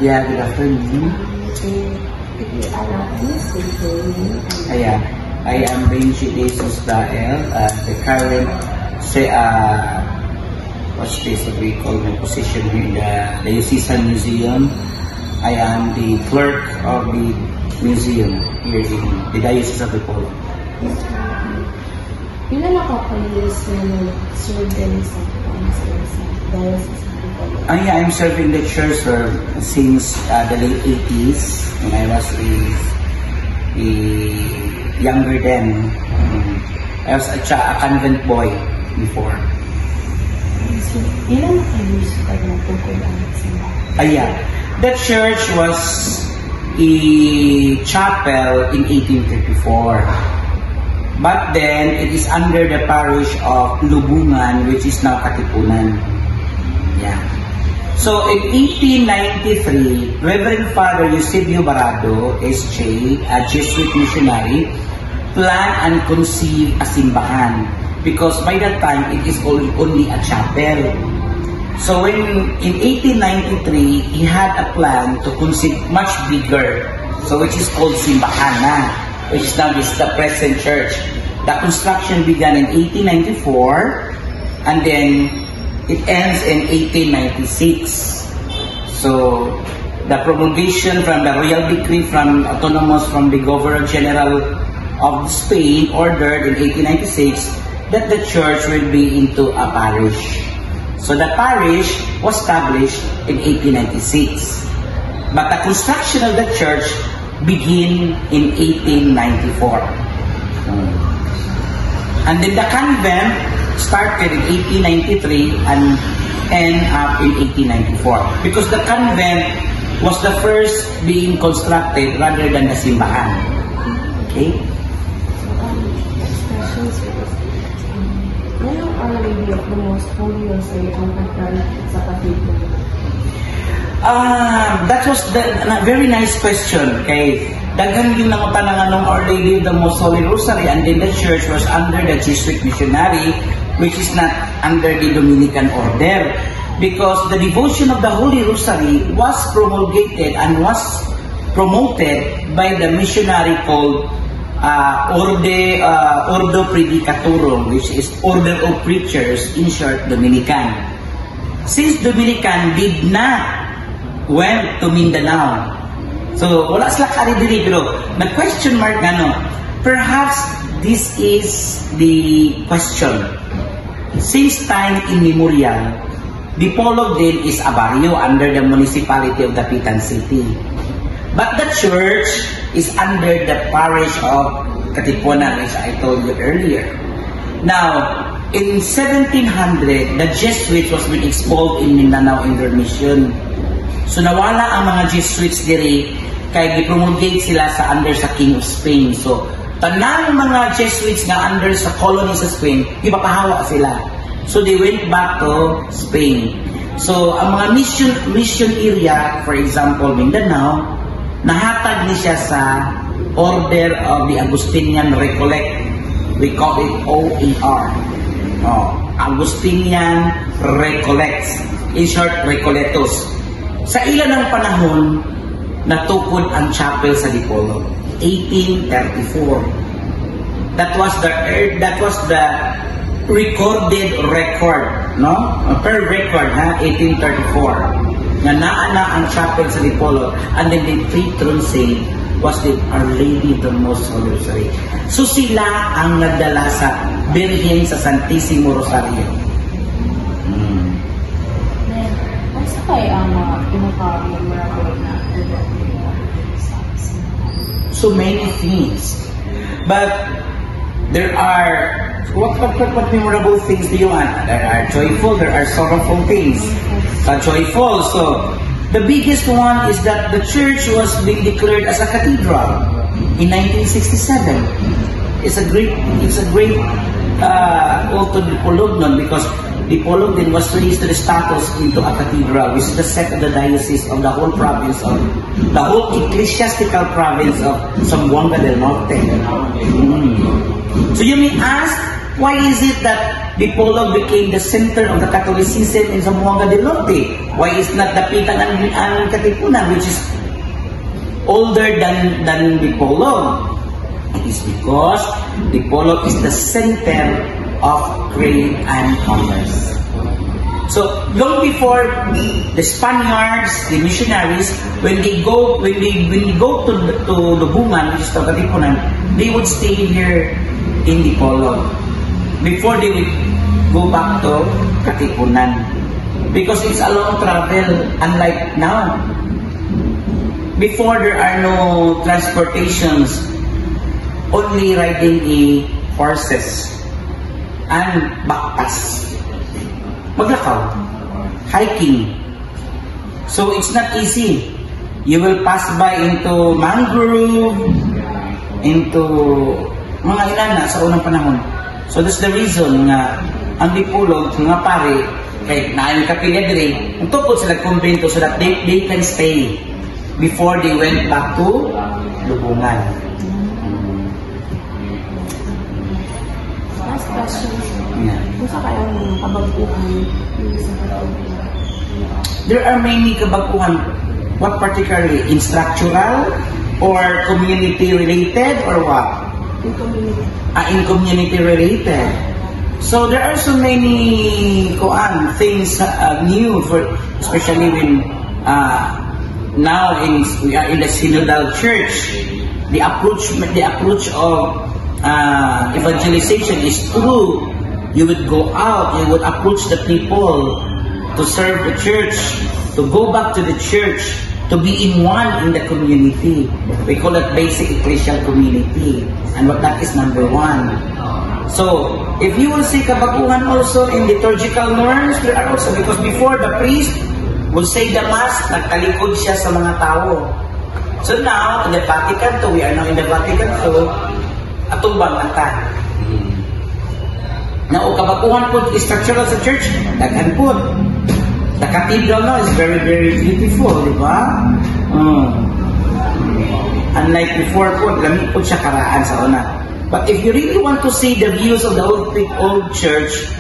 Yeah, good afternoon. If you allow me to say Yeah, I am Benji Jesus Dael, the current, what we call my position in the Diocesan Museum. I am the clerk of the museum here in the Diocese of Dipolog. Ilan nakapag-years na nag-serve din sa Diocese of Dipolog? Yeah, I'm serving the church since the late 80s when I was a younger then. I was a convent boy before. So, ilan nakapag-years ka na po Yeah. The church was a chapel in 1834. But then, it is under the parish of Lubungan, which is now Katipunan. Yeah. So, in 1893, Reverend Father Eusebio Barado, SJ, a Jesuit missionary, planned and conceived a simbahan. Because by that time, it is only a chapel. So when in 1893, he had a plan to conceive much bigger, so which is called simbahan na, which is now the present church. The construction began in 1894, and then it ends in 1896. So the promulgation from the royal decree from the Governor General of Spain ordered in 1896 that the church will be into a parish. So the parish was established in 1896. But the construction of the church began in 1894. And then the convent started in 1893 and ended up in 1894. Because the convent was the first being constructed rather than the simbahan. Okay? Ano ang maybe of the most holy rosary ang pagkaroon sa Cathedral? That was a very nice question. Okay, daghan yung nangutanang anong Our Lady of the Most Holy Rosary, and then the church was under the Jesuit missionary, which is not under the Dominican order, because the devotion of the Holy Rosary was promulgated and was promoted by the missionary called Ordo Predicatorum, which is Order of Preachers, in short, Dominican. Since Dominican did not went to Mindanao, so wala sila karidiri, pero nag-question mark perhaps this is the question. Since time immemorial, Dipolog din is a barrio under the municipality of Dapitan City. But the church is under the parish of Katipunan, as I told you earlier. Now, in 1700, the Jesuits was being expelled in Mindanao in their mission. So nawala ang mga Jesuits diri kay gipromulgate sila under sa King of Spain. So tanang mga Jesuits nga under sa colony sa Spain, ipapahawa sila. So they went back to Spain. So ang mga mission area, for example, Mindanao, nahatag ni siya sa Order of the Augustinian Recollect. We call it OER. Augustinian Recollects. In short, Recolletos. Sa ilan ng panahon, natukod ang chapel sa Dipolog. 1834. That was the recorded record, no? Per record, 1834. Nga naana ang chapel sa Dipolog, and then the patron saint was the Our Lady of the Most Holy Rosary. So sila ang nagdala sa Birhen sa Santissimo Rosario. Asa kaya ang mga pinaka-memorable na so many things. But there are what memorable things do you want? There are joyful, there are sorrowful things. Joyful, so the biggest one is that the church was being declared as a cathedral in 1967. It's a great also Dipolog because Dipolog then was raised to the status into a cathedral, which is the set of the diocese of the whole province of the whole ecclesiastical province of Zamboanga del Norte. So you may ask, Why is it that Dipolog became the center of the Catholicism in Zamboanga del Norte? Why is not Dapitan ang Katipunan, which is older than Dipolog? It is because Dipolog is the center of trade and commerce. So long before the Spaniards, the missionaries, when they go to Lubungan, which is the Katipunan, they would stay here in Dipolog before they would go back to Katipunan, because it's a long travel, unlike now. Before, there are no transportations, only riding horses and backpacks. Maglakaw, hiking. So it's not easy. You will pass by into mangrove, into mga ilana sa unang panahon. So that's the reason nga ang Dipolog, mga pare, kahit naayon kapilya dire, tungkol sila kumbento so that they can stay before they went back to Lubungan. Last question. Yeah. Kung sa kayang kabaguhan sa Katipunan? There are many kabaguhan. What particularly? In structural or community related or what? Yung community. In community related. So there are so many things new for, especially when now we are in the synodal church. The approach of evangelization is through. You would go out, you would approach the people to serve the church, to go back to the church, to be in one in the community. We call it basic ecclesial community. And what that is number one. So, if you will see kabaguhan also in liturgical norms, there are also, because before the priest would say the mass, nagtalikod siya sa mga tao. So now, in the Vatican II, we are now in the Vatican II, atubang nata. Na o kabaguhan po structural sa church, daghan po. The cathedral now is very, very beautiful, di ba? Unlike before po, lamig po siya karaan sa una. But if you really want to see the views of the old church,